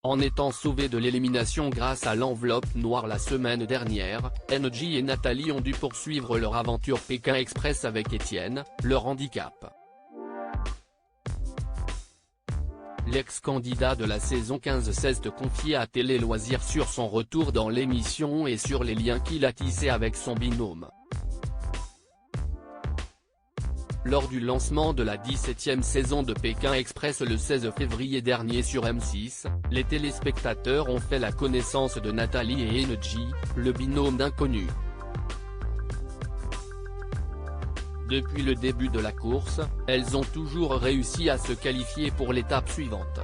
En étant sauvés de l'élimination grâce à l'enveloppe noire la semaine dernière, NJ et Nathalie ont dû poursuivre leur aventure Pékin Express avec Étienne, leur handicap. L'ex-candidat de la saison 15-16 de confier à Télé Loisirs sur son retour dans l'émission et sur les liens qu'il a tissés avec son binôme. Lors du lancement de la 17e saison de Pékin Express le 16 février dernier sur M6, les téléspectateurs ont fait la connaissance de Nathalie et NJ, le binôme d'inconnus. Depuis le début de la course, elles ont toujours réussi à se qualifier pour l'étape suivante.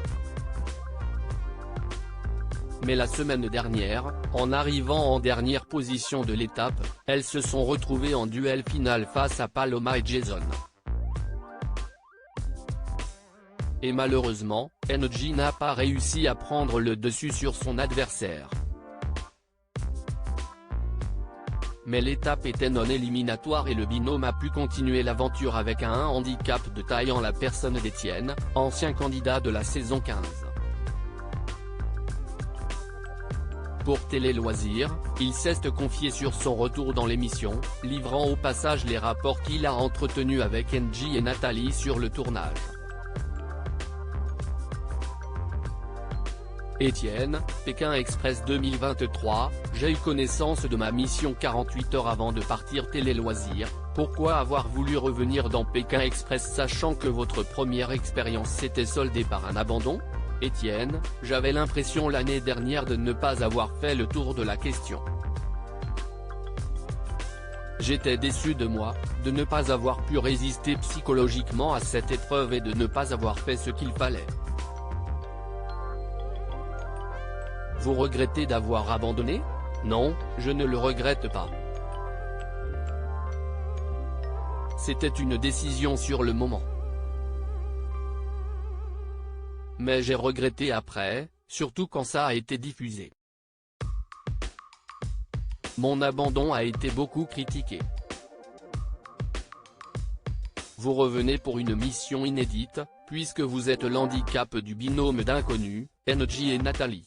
Mais la semaine dernière, en arrivant en dernière position de l'étape, elles se sont retrouvées en duel final face à Paloma et Jason. Et malheureusement, NJ n'a pas réussi à prendre le dessus sur son adversaire. Mais l'étape était non éliminatoire et le binôme a pu continuer l'aventure avec un handicap de taille en la personne d'Étienne, ancien candidat de la saison 15. Pour Télé Loisirs, il s'est confié sur son retour dans l'émission, livrant au passage les rapports qu'il a entretenus avec NJ et Nathalie sur le tournage. Étienne, Pékin Express 2023, j'ai eu connaissance de ma mission 48 heures avant de partir Télé Loisirs, pourquoi avoir voulu revenir dans Pékin Express sachant que votre première expérience s'était soldée par un abandon? Étienne, j'avais l'impression l'année dernière de ne pas avoir fait le tour de la question. J'étais déçu de moi, de ne pas avoir pu résister psychologiquement à cette épreuve et de ne pas avoir fait ce qu'il fallait. Vous regrettez d'avoir abandonné? Non, je ne le regrette pas. C'était une décision sur le moment. Mais j'ai regretté après, surtout quand ça a été diffusé. Mon abandon a été beaucoup critiqué. Vous revenez pour une mission inédite, puisque vous êtes l'handicap du binôme d'inconnus, NJ et Nathalie.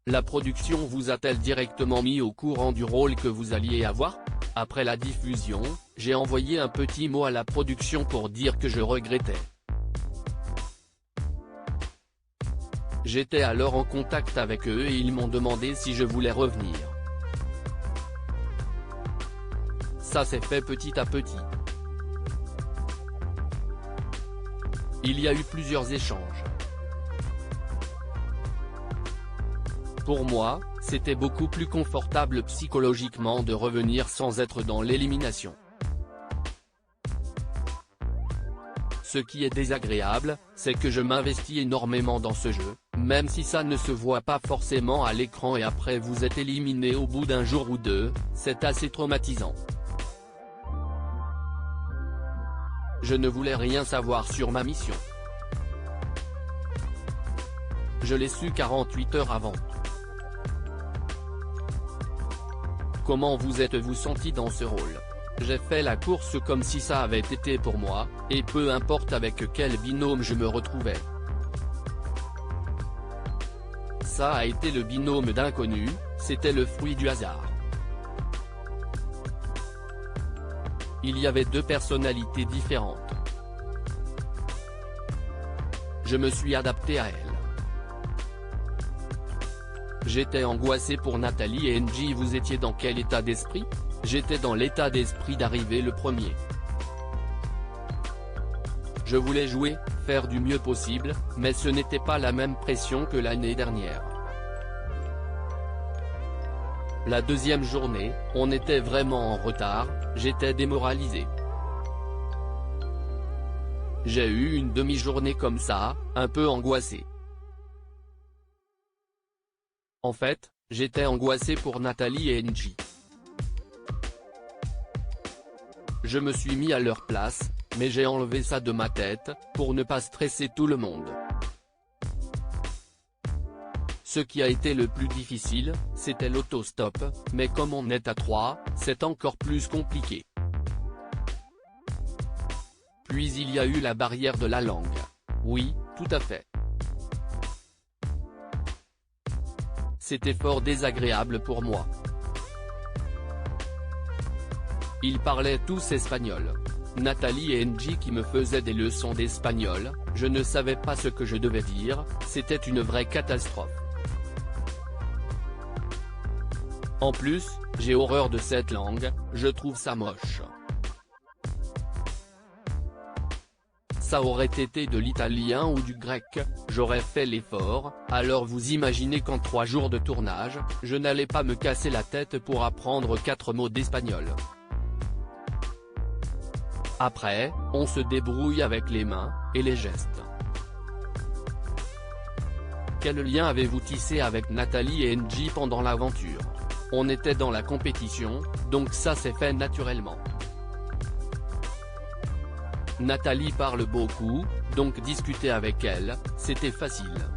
La production vous a-t-elle directement mis au courant du rôle que vous alliez avoir? Après la diffusion, j'ai envoyé un petit mot à la production pour dire que je regrettais. J'étais alors en contact avec eux et ils m'ont demandé si je voulais revenir. Ça s'est fait petit à petit. Il y a eu plusieurs échanges. Pour moi, c'était beaucoup plus confortable psychologiquement de revenir sans être dans l'élimination. Ce qui est désagréable, c'est que je m'investis énormément dans ce jeu, même si ça ne se voit pas forcément à l'écran et après vous êtes éliminé au bout d'un jour ou deux, c'est assez traumatisant. Je ne voulais rien savoir sur ma mission. Je l'ai su 48 heures avant. Comment vous êtes-vous senti dans ce rôle? J'ai fait la course comme si ça avait été pour moi, et peu importe avec quel binôme je me retrouvais. Ça a été le binôme d'inconnus, c'était le fruit du hasard. Il y avait deux personnalités différentes. Je me suis adapté à elles. J'étais angoissé pour Nathalie et NJ. Vous étiez dans quel état d'esprit? J'étais dans l'état d'esprit d'arriver le premier. Je voulais jouer, faire du mieux possible, mais ce n'était pas la même pression que l'année dernière. La deuxième journée, on était vraiment en retard, j'étais démoralisé. J'ai eu une demi-journée comme ça, un peu angoissé. En fait, j'étais angoissé pour Nathalie et NJ. Je me suis mis à leur place, mais j'ai enlevé ça de ma tête, pour ne pas stresser tout le monde. Ce qui a été le plus difficile, c'était l'autostop, mais comme on est à 3, c'est encore plus compliqué. Puis il y a eu la barrière de la langue. Oui, tout à fait. c'était fort désagréable pour moi. Ils parlaient tous espagnol. Nathalie et Angie qui me faisaient des leçons d'espagnol, je ne savais pas ce que je devais dire, c'était une vraie catastrophe. En plus, j'ai horreur de cette langue, je trouve ça moche. Ça aurait été de l'italien ou du grec, j'aurais fait l'effort, alors vous imaginez qu'en 3 jours de tournage, je n'allais pas me casser la tête pour apprendre 4 mots d'espagnol. Après, on se débrouille avec les mains, et les gestes. Quel lien avez-vous tissé avec Nathalie et Angie pendant l'aventure? On était dans la compétition, donc ça s'est fait naturellement. Nathalie parle beaucoup, donc discuter avec elle, c'était facile.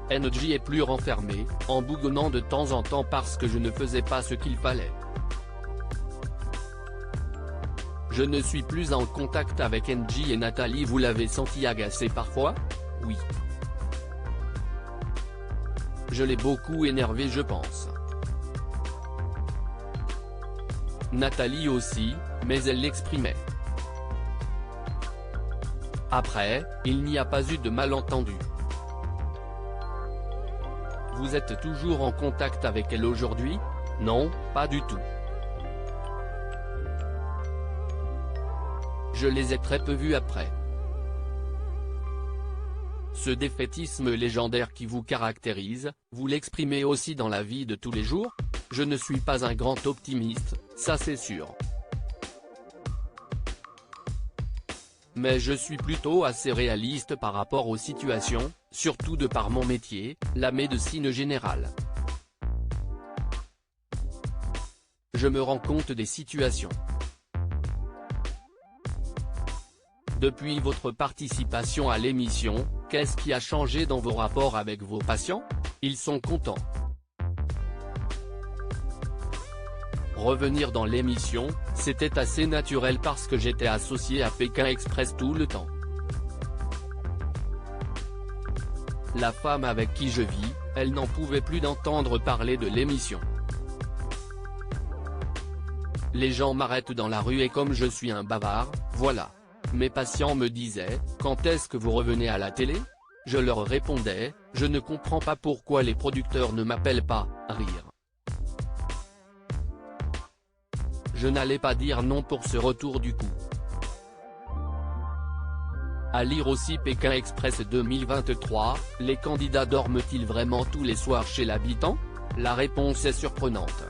Angie est plus renfermée, en bougonnant de temps en temps parce que je ne faisais pas ce qu'il fallait. Je ne suis plus en contact avec Angie et Nathalie. Vous l'avez senti agacée parfois? Oui. Je l'ai beaucoup énervée je pense. Nathalie aussi, mais elle l'exprimait. Après, il n'y a pas eu de malentendu. Vous êtes toujours en contact avec elle aujourd'hui? Non, pas du tout. Je les ai très peu vus après. Ce défaitisme légendaire qui vous caractérise, vous l'exprimez aussi dans la vie de tous les jours? Je ne suis pas un grand optimiste, ça c'est sûr. Mais je suis plutôt assez réaliste par rapport aux situations, surtout de par mon métier, la médecine générale. Je me rends compte des situations. Depuis votre participation à l'émission, qu'est-ce qui a changé dans vos rapports avec vos patients? Ils sont contents. Revenir dans l'émission, c'était assez naturel parce que j'étais associé à Pékin Express tout le temps. La femme avec qui je vis, elle n'en pouvait plus d'entendre parler de l'émission. Les gens m'arrêtent dans la rue et comme je suis un bavard, voilà. Mes patients me disaient, quand est-ce que vous revenez à la télé? Je leur répondais, je ne comprends pas pourquoi les producteurs ne m'appellent pas, rire. Je n'allais pas dire non pour ce retour du coup. À lire aussi Pékin Express 2023, les candidats dorment-ils vraiment tous les soirs chez l'habitant? La réponse est surprenante.